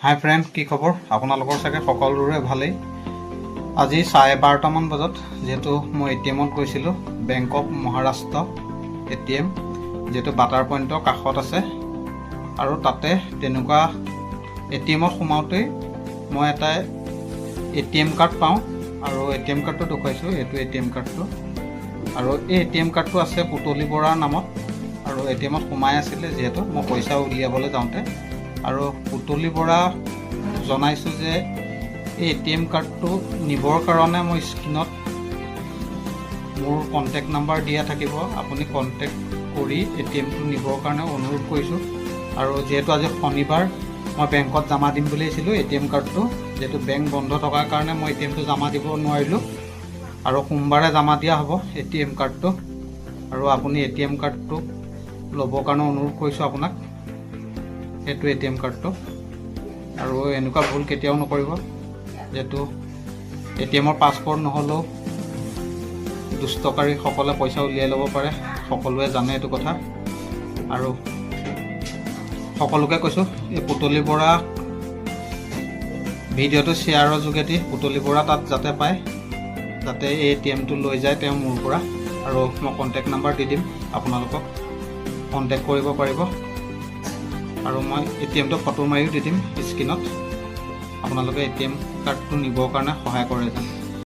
হাই friend, কি খবৰ? আপোনালোকৰ চাগে সকলোৰে ভালেই। আজি 12:30মান বজাত যেহেতু মই এটিএমত গৈছিলোঁ, বেংক অফ মহাৰাষ্ট্ৰ এটিএম, যিহেতু বাটাৰ পইণ্টৰ কাষত আছে। আৰু তাতে তেনেকুৱা এটিএমত সোমাওঁতেই মই এটা এটিএম কাৰ্ড পাওঁ আৰু এটিএম কাৰ্ডটো দেখুৱাইছোঁ। এইটো এটিএম কাৰ্ডটো, আৰু এই এটিএম কাৰ্ডটো আছে পুতলি বৰাৰ নামত। আৰু এটিএমত সোমাই আছিলে যিহেতু মই পইচা উলিয়াবলৈ যাওঁতে, আৰু পুতলি বৰা জনাইছোঁ যে এই এটিএম কাৰ্ডটো নিবৰ কাৰণে মই স্ক্ৰীণত মোৰ কণ্টেক্ট নাম্বাৰ দিয়া থাকিব। আপুনি কণ্টেক্ট কৰি এটিএমটো নিবৰ কাৰণে অনুৰোধ কৰিছোঁ। আৰু যিহেতু আজি শনিবাৰ, মই বেংকত জমা দিম বুলি আহিছিলোঁ এটিএম কাৰ্ডটো। যিহেতু বেংক বন্ধ থকাৰ কাৰণে মই এটিএমটো জমা দিব নোৱাৰিলোঁ, আৰু সোমবাৰে জমা দিয়া হ'ব এটিএম কাৰ্ডটো। আৰু আপুনি এটিএম কাৰ্ডটো ল'বৰ কাৰণে অনুৰোধ কৰিছোঁ আপোনাক। এইটো এটিএম কাৰ্ডটো, আৰু এনেকুৱা ভুল কেতিয়াও নকৰিব। যিহেতু এটিএমৰ পাছপৰ্ট নহ'লেও দুষ্টকাৰীসকলে পইচা উলিয়াই ল'ব পাৰে, সকলোৱে জানে এইটো কথা। আৰু সকলোকে কৈছোঁ, এই পুতলি বৰা ভিডিঅ'টো শ্বেয়াৰৰ যোগেদি পুতলি বৰা তাত যাতে পায়, যাতে এই এটিএমটো লৈ যায় তেওঁ মোৰ পৰা। আৰু মই কণ্টেক্ট নাম্বাৰ দি দিম, আপোনালোকক কণ্টেক্ট কৰিব পাৰিব। আৰু মই এটিএমটো ফটো মাৰিও দি দিম স্ক্ৰীণত। আপোনালোকে এটিএম কাৰ্ডটো নিবৰ কাৰণে সহায় কৰে যেন।